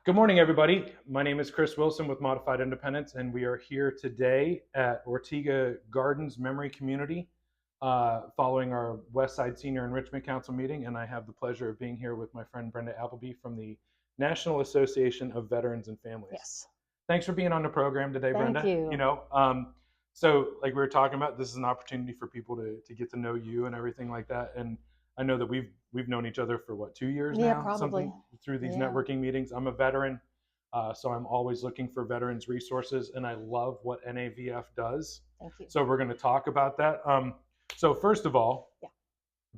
Good morning, everybody. My name is Chris Wilson with Modified Independence, and we are here today at Ortega Gardens Memory Community following our West Side Senior Enrichment Council meeting. And I have the pleasure of being here with my friend Brenda Applebee from the National Association of Veterans and Families. Yes. Thanks for being on the program today, Brenda. Thank you. So like we were talking about, this is an opportunity for people to get to know you and everything like that. And I know that we've known each other for what, 2 years now? Yeah, probably. Something through these networking meetings. I'm a veteran, so I'm always looking for veterans resources, and I love what NAVF does. Thank you. So we're going to talk about that. So first of all,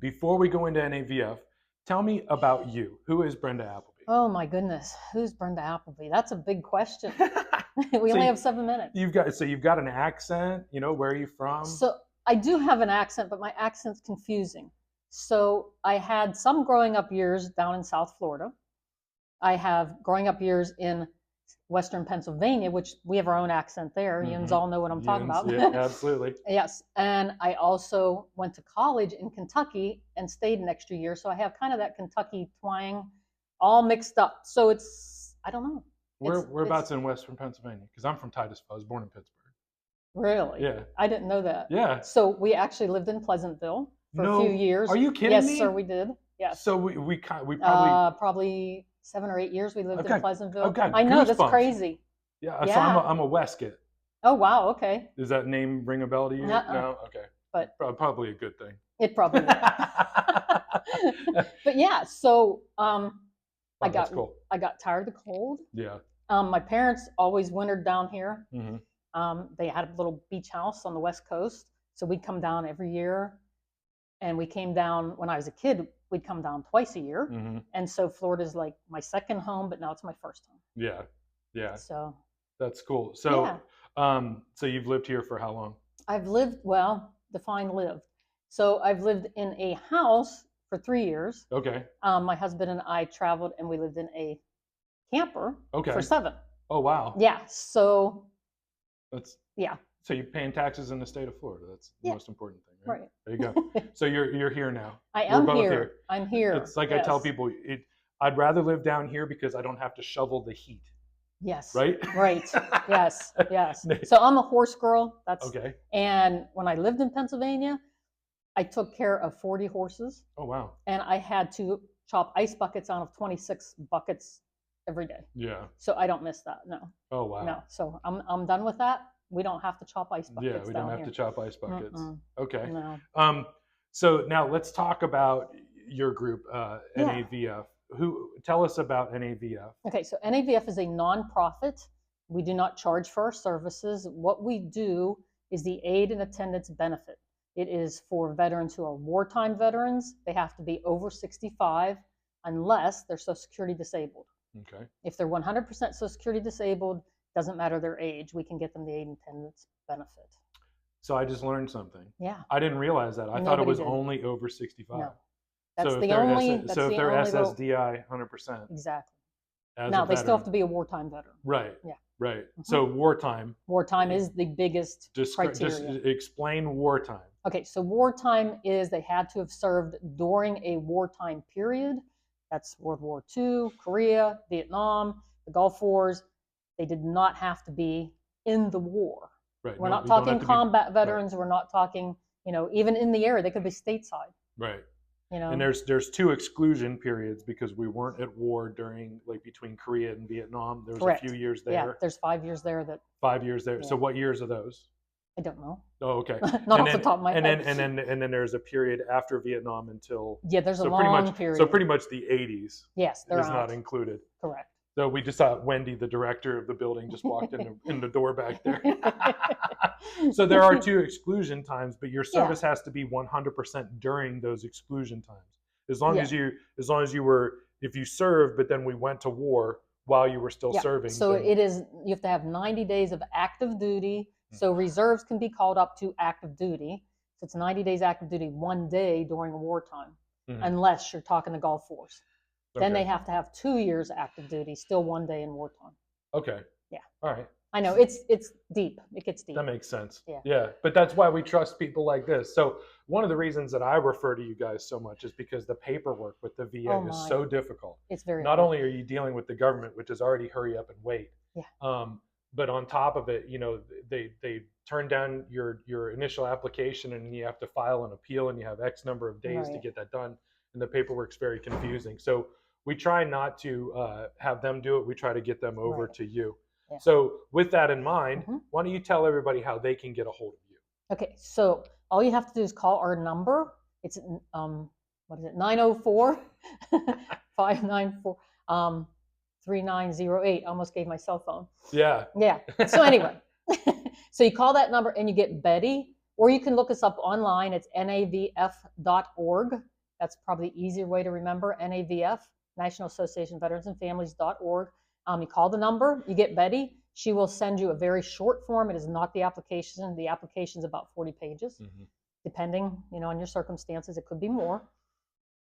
before we go into NAVF, tell me about you. Who is Brenda Applebee? Oh my goodness, who's Brenda Applebee? That's a big question. We only have 7 minutes. You've got an accent. Where are you from? So I do have an accent, but my accent's confusing. So I had some growing up years down in South Florida. I have growing up years in Western Pennsylvania, which we have our own accent there. Mm-hmm. You all know what I'm talking about. Yeah, absolutely. Yes. And I also went to college in Kentucky and stayed an extra year. So I have kind of that Kentucky twang all mixed up. So it's, I don't know. Whereabouts in Western Pennsylvania? Because I'm from Titusville. I was born in Pittsburgh. Really? Yeah. I didn't know that. Yeah. So we actually lived in Pleasantville for a few years. Are you kidding me? Yes, sir, we did. Yes. So we probably probably 7 or 8 years we lived in Pleasantville. Okay. I know, that's crazy. Yeah. So I'm a Westgate. Oh wow. Okay. Does that name ring a bell to you? No. Okay. But probably a good thing. It probably would. But yeah. So I got tired of the cold. Yeah. My parents always wintered down here. Mm-hmm. They had a little beach house on the West Coast, so we'd come down every year. And we came down when I was a kid. We'd come down twice a year, mm-hmm. And so Florida's like my second home, but now it's my first home. Yeah, yeah. So that's cool. So, so you've lived here for how long? I've lived, define lived. So I've lived in a house for 3 years. Okay. My husband and I traveled, and we lived in a camper for 7. Oh wow. Yeah. So. Yeah. So you're paying taxes in the state of Florida. That's the most important thing, right? Right. There you go. So you're here now. I am here. I'm here. It's like I tell people, I'd rather live down here because I don't have to shovel the heat. Yes. Right? Right. Yes. Yes. So I'm a horse girl. That's okay. And when I lived in Pennsylvania, I took care of 40 horses. Oh wow. And I had to chop ice buckets out of 26 buckets every day. Yeah. So I don't miss that. No. Oh wow. No. So I'm done with that. We don't have to chop ice buckets. Yeah, we don't have to chop ice buckets. Okay. No. So now let's talk about your group, NAVF. Tell us about NAVF. Okay, so NAVF is a nonprofit. We do not charge for our services. What we do is the aid and attendance benefit. It is for veterans who are wartime veterans. They have to be over 65 unless they're Social Security disabled. Okay. If they're 100% Social Security disabled, doesn't matter their age, we can get them the aid and attendance benefit. So I just learned something. Yeah. I didn't realize that. I thought it was only over 65. No. That's the only. So if they're SSDI, 100%. Exactly. Now they still have to be a wartime veteran. Right. Yeah. Right. Mm-hmm. So wartime. Wartime is the biggest criteria. Just explain wartime. Okay, so wartime is they had to have served during a wartime period. That's World War II, Korea, Vietnam, the Gulf Wars. They did not have to be in the war. Right. We're not talking combat veterans. Right. We're not talking, even in the area. They could be stateside. Right. And there's 2 exclusion periods because we weren't at war during between Korea and Vietnam. There was Correct. A few years there. Yeah, there's 5 years there. 5 years there. Yeah. So what years are those? I don't know. Oh, okay. Not off the top of my head. And then there's a period after Vietnam until there's a long period. So pretty much the 80s. Yes, they're not included. Correct. So we just saw Wendy, the director of the building, just walked in the door back there. So there are 2 exclusion times, but your service has to be 100% during those exclusion times. As long as you were, if you served, but then we went to war while you were still serving. So it is, you have to have 90 days of active duty. So reserves can be called up to active duty. So it's 90 days active duty, 1 day during wartime, unless you're talking the Gulf Wars. Then they have to have 2 years active duty, still 1 day in wartime. Okay. Yeah. All right. I know it's deep. It gets deep. That makes sense. Yeah. Yeah. But that's why we trust people like this. So one of the reasons that I refer to you guys so much is because the paperwork with the VA Oh is my, so difficult. it's very Not hard. only are you dealing with the government, which is already hurry up and wait, Yeah. but on top of it, they turn down your initial application and you have to file an appeal and you have X number of days to Right. get that done. And the paperwork's very confusing. So we try not to have them do it. We try to get them over Right. to you. Yeah. So with that in mind, Mhm. why don't you tell everybody how they can get a hold of you? Okay, so all you have to do is call our number. It's what is it? 904 594 3908. Almost gave my cell phone. Yeah. Yeah. So anyway, so you call that number and you get Betty, or you can look us up online. It's navf.org. That's probably the easier way to remember. NAVF, National Association of Veterans and Families.org. You call the number, you get Betty. She will send you a very short form. It is not the application. The application is about 40 pages, depending, on your circumstances. It could be more.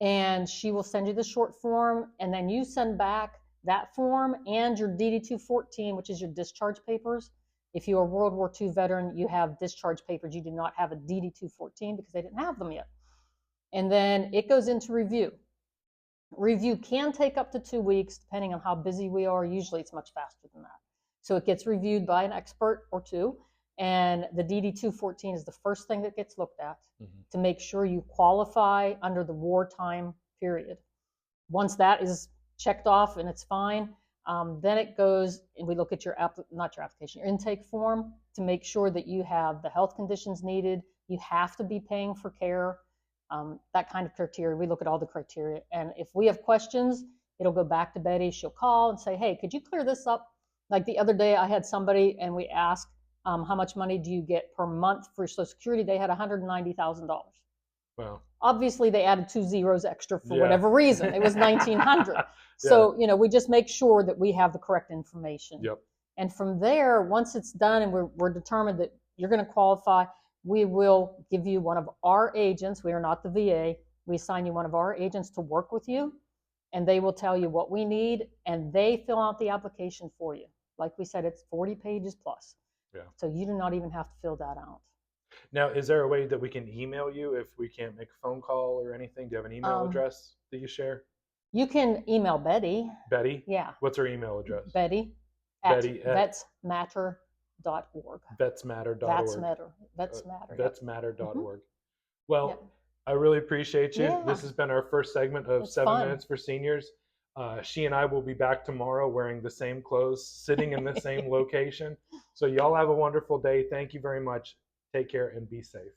And she will send you the short form, and then you send back that form and your DD-214, which is your discharge papers. If you're a World War II veteran, you have discharge papers. You do not have a DD-214 because they didn't have them yet. And then it goes into review. Review can take up to 2 weeks, depending on how busy we are. Usually it's much faster than that. So it gets reviewed by an expert or two, and the DD-214 is the first thing that gets looked at to make sure you qualify under the wartime period. Once that is checked off and it's fine, then it goes and we look at your your intake form to make sure that you have the health conditions needed. You have to be paying for care, that kind of criteria. We look at all the criteria, and if we have questions, it'll go back to Betty. She'll call and say, hey, could you clear this up? Like the other day I had somebody and we asked, how much money do you get per month for Social Security? They had $190,000. Wow. Obviously they added 2 zeros extra for Yeah. whatever reason. It was 1900. So, we just make sure that we have the correct information. Yep. And from there, once it's done and we're determined that you're going to qualify, we will give you one of our agents. We are not the VA. We assign you one of our agents to work with you, and they will tell you what we need, and they fill out the application for you. Like we said, it's 40 pages plus. Yeah. So you do not even have to fill that out. Now, is there a way that we can email you if we can't make a phone call or anything? Do you have an email address that you share? You can email Betty. Betty? Yeah. What's her email address? Betty at vetsmatter.org. Vetsmatter.org. Vetsmatter. Vetsmatter.org. Well, I really appreciate you. Yeah. This has been our first segment of It's 7 fun. Minutes for Seniors. She and I will be back tomorrow wearing the same clothes, sitting in the same location. So y'all have a wonderful day. Thank you very much. Take care and be safe.